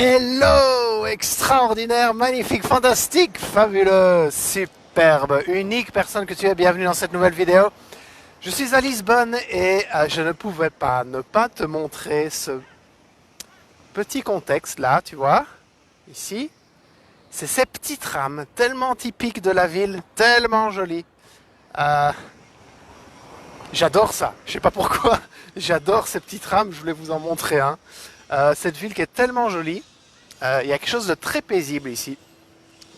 Hello! Extraordinaire, magnifique, fantastique, fabuleux, superbe, unique personne que tu es, bienvenue dans cette nouvelle vidéo. Je suis à Lisbonne et je ne pouvais pas ne pas te montrer ce petit contexte là, tu vois, ici. C'est ces petites rames tellement typiques de la ville, tellement jolies. Euh, J'adore ça, je sais pas pourquoi, j'adore ces petites rames, je voulais vous en montrer un. Cette ville qui est tellement jolie. Il y a quelque chose de très paisible ici,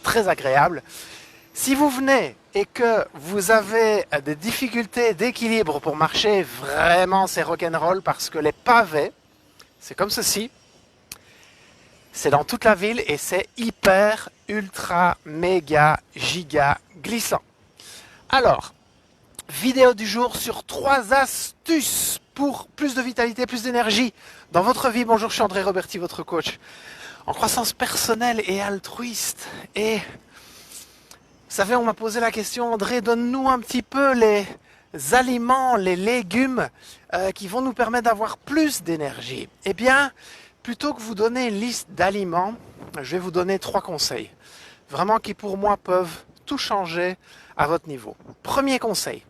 très agréable. Si vous venez et que vous avez des difficultés d'équilibre pour marcher, vraiment c'est rock'n'roll parce que les pavés, c'est comme ceci. C'est dans toute la ville et c'est hyper, ultra, méga, giga glissant. Alors, vidéo du jour sur 3 astuces pour plus de vitalité, plus d'énergie dans votre vie. Bonjour, je suis André Roberti, votre coach en croissance personnelle et altruiste. Et vous savez, on m'a posé la question, André, donne-nous un petit peu les aliments, les légumes qui vont nous permettre d'avoir plus d'énergie. Eh bien, plutôt que vous donner une liste d'aliments, je vais vous donner 3 conseils. Vraiment qui pour moi peuvent tout changer à votre niveau. Premier conseil.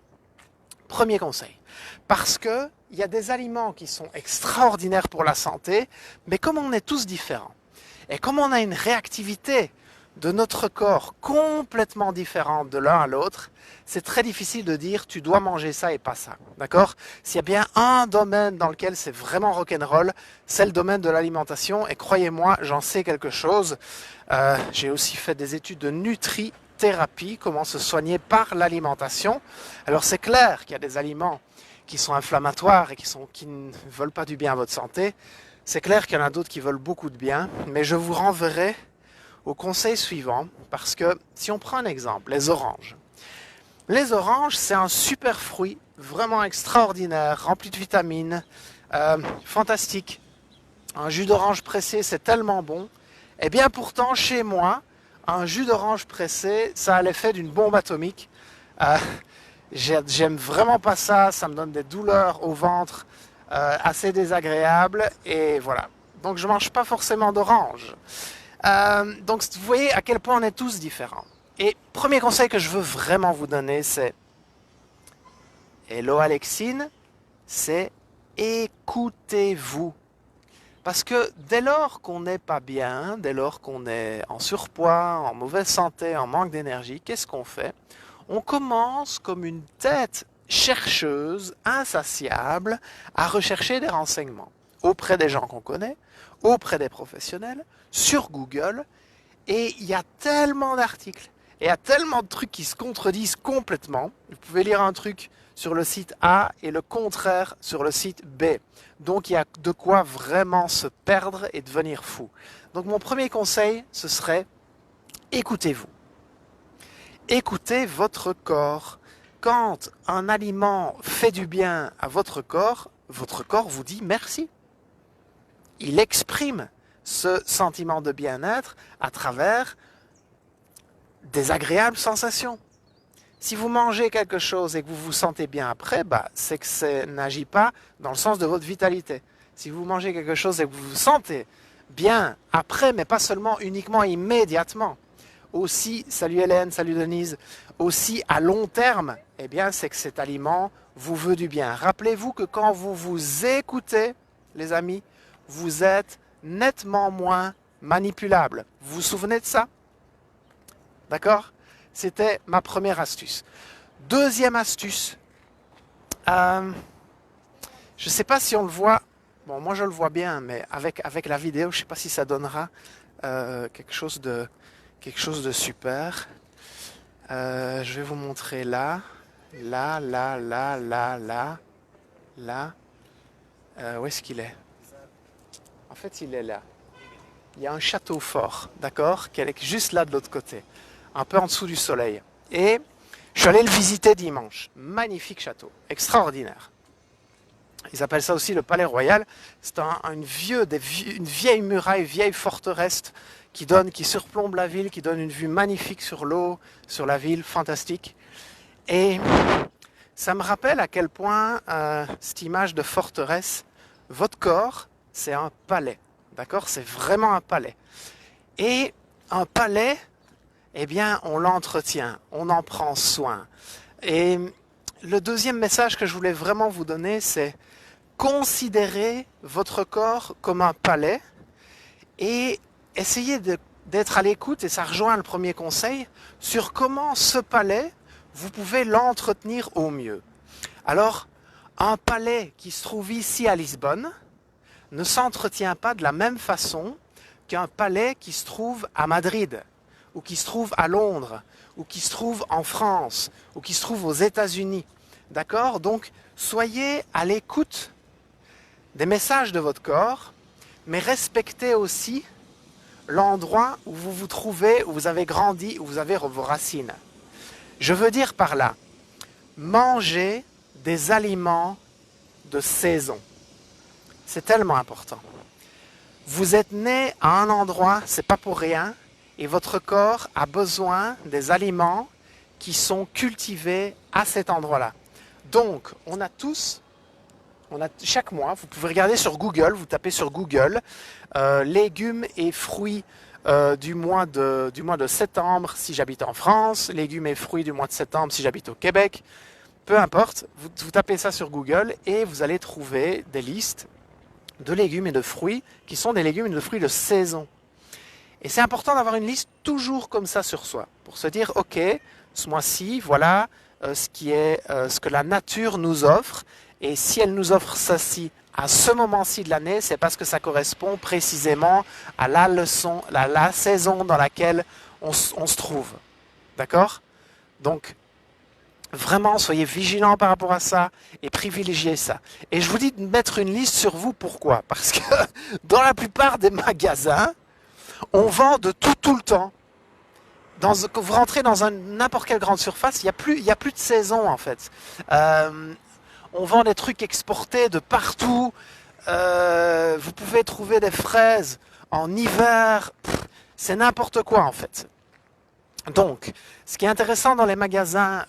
Parce que il y a des aliments qui sont extraordinaires pour la santé, mais comme on est tous différents, et comme on a une réactivité de notre corps complètement différente de l'un à l'autre, c'est très difficile de dire tu dois manger ça et pas ça. D'accord? S'il y a bien un domaine dans lequel c'est vraiment rock'n'roll, c'est le domaine de l'alimentation. Et croyez-moi, j'en sais quelque chose. J'ai aussi fait des études de nutrithérapie, comment se soigner par l'alimentation. Alors c'est clair qu'il y a des aliments qui sont inflammatoires et qui ne veulent pas du bien à votre santé. C'est clair qu'il y en a d'autres qui veulent beaucoup de bien, mais je vous renverrai au conseil suivant, parce que si on prend un exemple, les oranges. Les oranges, c'est un super fruit, vraiment extraordinaire, rempli de vitamines, fantastique. Un jus d'orange pressé, c'est tellement bon. Et bien pourtant, chez moi, un jus d'orange pressé, ça a l'effet d'une bombe atomique. J'aime vraiment pas ça, ça me donne des douleurs au ventre, assez désagréable et voilà. Donc je mange pas forcément d'orange. Donc vous voyez à quel point on est tous différents. Et premier conseil que je veux vraiment vous donner, c'est hello Alexine, c'est écoutez-vous. Parce que dès lors qu'on n'est pas bien, dès lors qu'on est en surpoids, en mauvaise santé, en manque d'énergie, qu'est-ce qu'on fait? On commence comme une tête chercheuse, insatiable, à rechercher des renseignements auprès des gens qu'on connaît, auprès des professionnels, sur Google, et il y a tellement d'articles, et il y a tellement de trucs qui se contredisent complètement. Vous pouvez lire un truc sur le site A et le contraire sur le site B. Donc il y a de quoi vraiment se perdre et devenir fou. Donc mon premier conseil, ce serait écoutez-vous. Écoutez votre corps. Quand un aliment fait du bien à votre corps vous dit merci. Il exprime ce sentiment de bien-être à travers des agréables sensations. Si vous mangez quelque chose et que vous vous sentez bien après, c'est que ça n'agit pas dans le sens de votre vitalité. Si vous mangez quelque chose et que vous vous sentez bien après, mais pas seulement uniquement immédiatement, aussi, salut Hélène, salut Denise, aussi à long terme, eh bien c'est que cet aliment vous veut du bien. Rappelez-vous que quand vous vous écoutez, les amis, vous êtes nettement moins manipulable. Vous vous souvenez de ça? D'accord? C'était ma première astuce. Deuxième astuce, je ne sais pas si on le voit, bon moi je le vois bien, mais avec la vidéo, je ne sais pas si ça donnera quelque chose de super. Je vais vous montrer là. Où est-ce qu'il est? En fait, il est là. Il y a un château fort, d'accord, qui est juste là de l'autre côté, un peu en dessous du soleil. Et je suis allé le visiter dimanche. Magnifique château, extraordinaire. Ils appellent ça aussi le Palais Royal. C'est une vieille muraille, vieille forteresse qui surplombe la ville, qui donne une vue magnifique sur l'eau, sur la ville, fantastique. Et ça me rappelle à quel point cette image de forteresse, votre corps, c'est un palais. D'accord? C'est vraiment un palais. Et un palais, eh bien, on l'entretient, on en prend soin. Et le deuxième message que je voulais vraiment vous donner, c'est considérez votre corps comme un palais et essayez d'être à l'écoute, et ça rejoint le premier conseil, sur comment ce palais, vous pouvez l'entretenir au mieux. Alors, un palais qui se trouve ici à Lisbonne ne s'entretient pas de la même façon qu'un palais qui se trouve à Madrid, ou qui se trouve à Londres, ou qui se trouve en France, ou qui se trouve aux États-Unis. D'accord? Donc, soyez à l'écoute des messages de votre corps, mais respectez aussi l'endroit où vous vous trouvez, où vous avez grandi, où vous avez vos racines. Je veux dire par là, mangez des aliments de saison. C'est tellement important. Vous êtes né à un endroit, c'est pas pour rien, et votre corps a besoin des aliments qui sont cultivés à cet endroit-là. Donc, chaque mois, vous pouvez regarder sur Google, vous tapez sur Google légumes et fruits du mois de septembre si j'habite en France, légumes et fruits du mois de septembre si j'habite au Québec, peu importe, vous tapez ça sur Google et vous allez trouver des listes de légumes et de fruits qui sont des légumes et de fruits de saison. Et c'est important d'avoir une liste toujours comme ça sur soi, pour se dire, ok, ce mois-ci, voilà ce que la nature nous offre, et si elle nous offre ceci à ce moment-ci de l'année, c'est parce que ça correspond précisément à la saison dans laquelle on se trouve. D'accord? Donc, vraiment, soyez vigilants par rapport à ça et privilégiez ça. Et je vous dis de mettre une liste sur vous, pourquoi? Parce que dans la plupart des magasins, on vend de tout le temps. Quand vous rentrez dans n'importe quelle grande surface, il y a plus de saison en fait. On vend des trucs exportés de partout. Vous pouvez trouver des fraises en hiver. C'est n'importe quoi en fait. Donc, ce qui est intéressant dans les magasins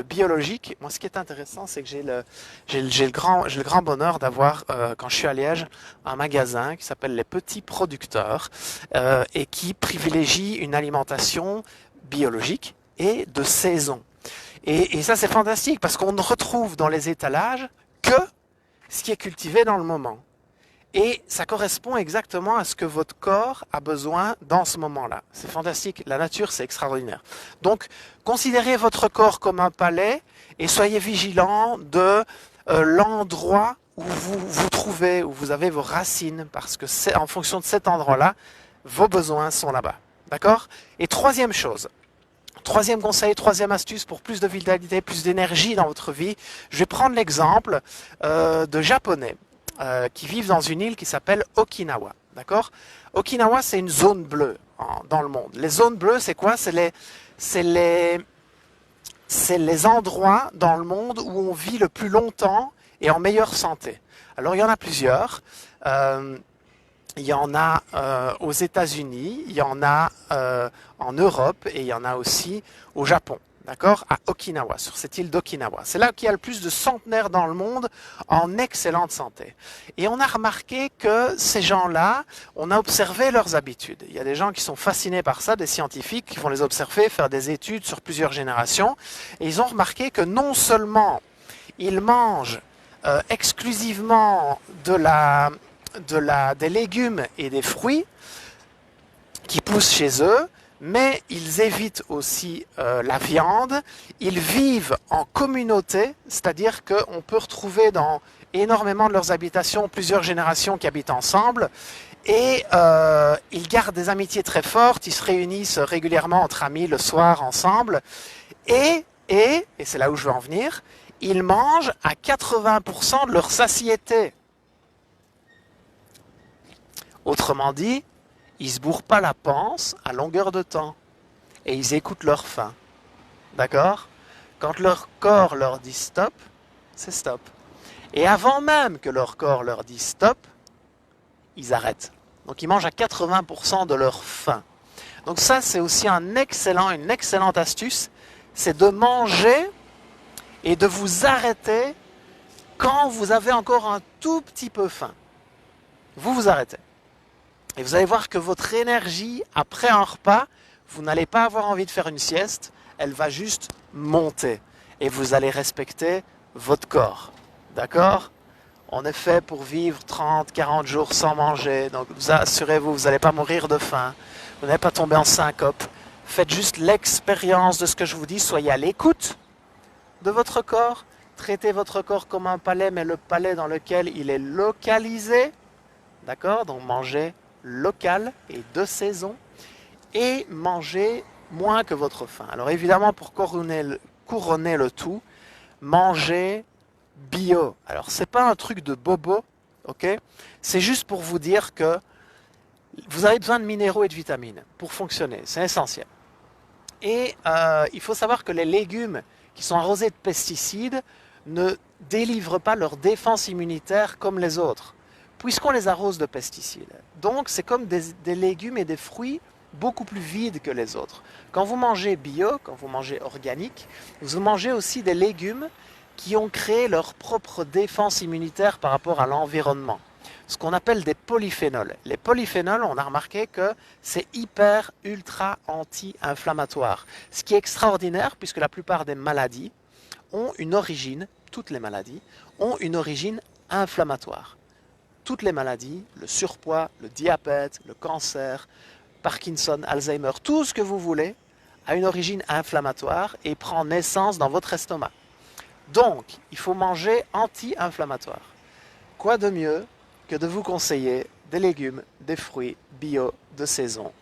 biologiques, moi ce qui est intéressant, c'est que j'ai le grand bonheur d'avoir, quand je suis à Liège, un magasin qui s'appelle Les Petits Producteurs et qui privilégie une alimentation biologique et de saison. Et ça c'est fantastique parce qu'on ne retrouve dans les étalages que ce qui est cultivé dans le moment. Et ça correspond exactement à ce que votre corps a besoin dans ce moment-là. C'est fantastique. La nature, c'est extraordinaire. Donc, considérez votre corps comme un palais et soyez vigilants de l'endroit où vous vous trouvez, où vous avez vos racines, parce que c'est en fonction de cet endroit-là, vos besoins sont là-bas. D'accord? Et troisième chose, troisième conseil, troisième astuce pour plus de vitalité, plus d'énergie dans votre vie, je vais prendre l'exemple de Japonais. Qui vivent dans une île qui s'appelle Okinawa. D'accord? Okinawa, c'est une zone bleue dans le monde. Les zones bleues, c'est quoi? C'est les endroits dans le monde où on vit le plus longtemps et en meilleure santé. Alors, il y en a plusieurs. Il y en a aux États-Unis, il y en a en Europe et il y en a aussi au Japon. D'accord? À Okinawa, sur cette île d'Okinawa. C'est là qu'il y a le plus de centenaires dans le monde en excellente santé. Et on a remarqué que ces gens-là, on a observé leurs habitudes. Il y a des gens qui sont fascinés par ça, des scientifiques qui vont les observer, faire des études sur plusieurs générations. Et ils ont remarqué que non seulement ils mangent exclusivement des légumes et des fruits qui poussent chez eux, mais ils évitent aussi la viande. Ils vivent en communauté, c'est-à-dire qu'on peut retrouver dans énormément de leurs habitations plusieurs générations qui habitent ensemble. Et ils gardent des amitiés très fortes, ils se réunissent régulièrement entre amis le soir ensemble. Et c'est là où je veux en venir, ils mangent à 80% de leur satiété. Autrement dit, ils ne se bourrent pas la panse à longueur de temps. Et ils écoutent leur faim. D'accord? Quand leur corps leur dit stop, c'est stop. Et avant même que leur corps leur dise stop, ils arrêtent. Donc ils mangent à 80% de leur faim. Donc ça, c'est aussi une excellente astuce, c'est de manger et de vous arrêter quand vous avez encore un tout petit peu faim. Vous vous arrêtez. Et vous allez voir que votre énergie, après un repas, vous n'allez pas avoir envie de faire une sieste, elle va juste monter. Et vous allez respecter votre corps. D'accord? On est fait pour vivre 30, 40 jours sans manger. Donc assurez-vous, vous n'allez pas mourir de faim. Vous n'allez pas tomber en syncope. Faites juste l'expérience de ce que je vous dis. Soyez à l'écoute de votre corps. Traitez votre corps comme un palais, mais le palais dans lequel il est localisé. D'accord? Donc mangez local et de saison. Et mangez moins que votre faim. Alors évidemment, pour couronner le tout, mangez bio. Alors c'est pas un truc de bobo, ok? C'est juste pour vous dire que vous avez besoin de minéraux et de vitamines pour fonctionner. C'est essentiel. Et il faut savoir que les légumes qui sont arrosés de pesticides ne délivrent pas leur défense immunitaire comme les autres, puisqu'on les arrose de pesticides. Donc c'est comme des légumes et des fruits beaucoup plus vides que les autres. Quand vous mangez bio, quand vous mangez organique, vous mangez aussi des légumes qui ont créé leur propre défense immunitaire par rapport à l'environnement. Ce qu'on appelle des polyphénols. Les polyphénols, on a remarqué que c'est hyper, ultra anti-inflammatoire. Ce qui est extraordinaire puisque la plupart des maladies ont une origine, toutes les maladies, ont une origine inflammatoire. Toutes les maladies, le surpoids, le diabète, le cancer, Parkinson, Alzheimer, tout ce que vous voulez, a une origine inflammatoire et prend naissance dans votre estomac. Donc, il faut manger anti-inflammatoire. Quoi de mieux que de vous conseiller des légumes, des fruits bio de saison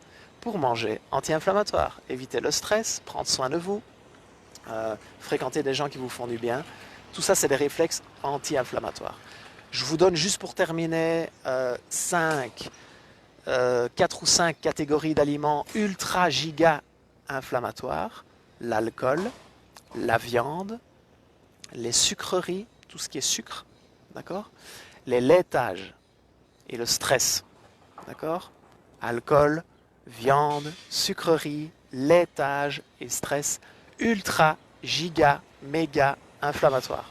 pour manger anti-inflammatoire. Évitez le stress, prendre soin de vous, fréquenter des gens qui vous font du bien. Tout ça, c'est des réflexes anti-inflammatoires. Je vous donne juste pour terminer 4 ou 5 catégories d'aliments ultra giga inflammatoires. L'alcool, la viande, les sucreries, tout ce qui est sucre, d'accord? Les laitages et le stress, d'accord? Alcool, viande, sucreries, laitage et stress, ultra, giga, méga inflammatoire.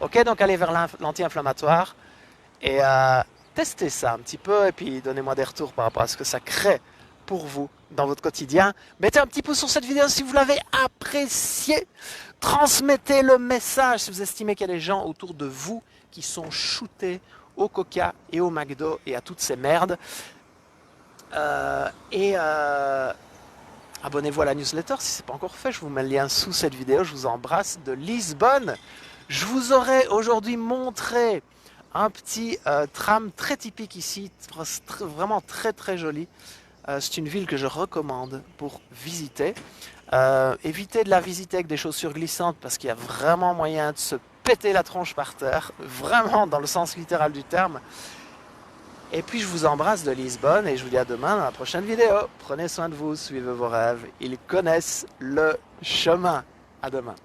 Ok, donc allez vers l'anti-inflammatoire et testez ça un petit peu et puis donnez-moi des retours par rapport à ce que ça crée pour vous dans votre quotidien. Mettez un petit pouce sur cette vidéo si vous l'avez appréciée. Transmettez le message si vous estimez qu'il y a des gens autour de vous qui sont shootés au Coca et au McDo et à toutes ces merdes. Abonnez-vous à la newsletter si ce n'est pas encore fait. Je vous mets le lien sous cette vidéo. Je vous embrasse de Lisbonne. Je vous aurais aujourd'hui montré un petit tram très typique ici, vraiment très très joli. C'est une ville que je recommande pour visiter. Évitez de la visiter avec des chaussures glissantes parce qu'il y a vraiment moyen de se péter la tronche par terre, vraiment dans le sens littéral du terme. Et puis je vous embrasse de Lisbonne et je vous dis à demain dans la prochaine vidéo. Prenez soin de vous, suivez vos rêves, ils connaissent le chemin. À demain.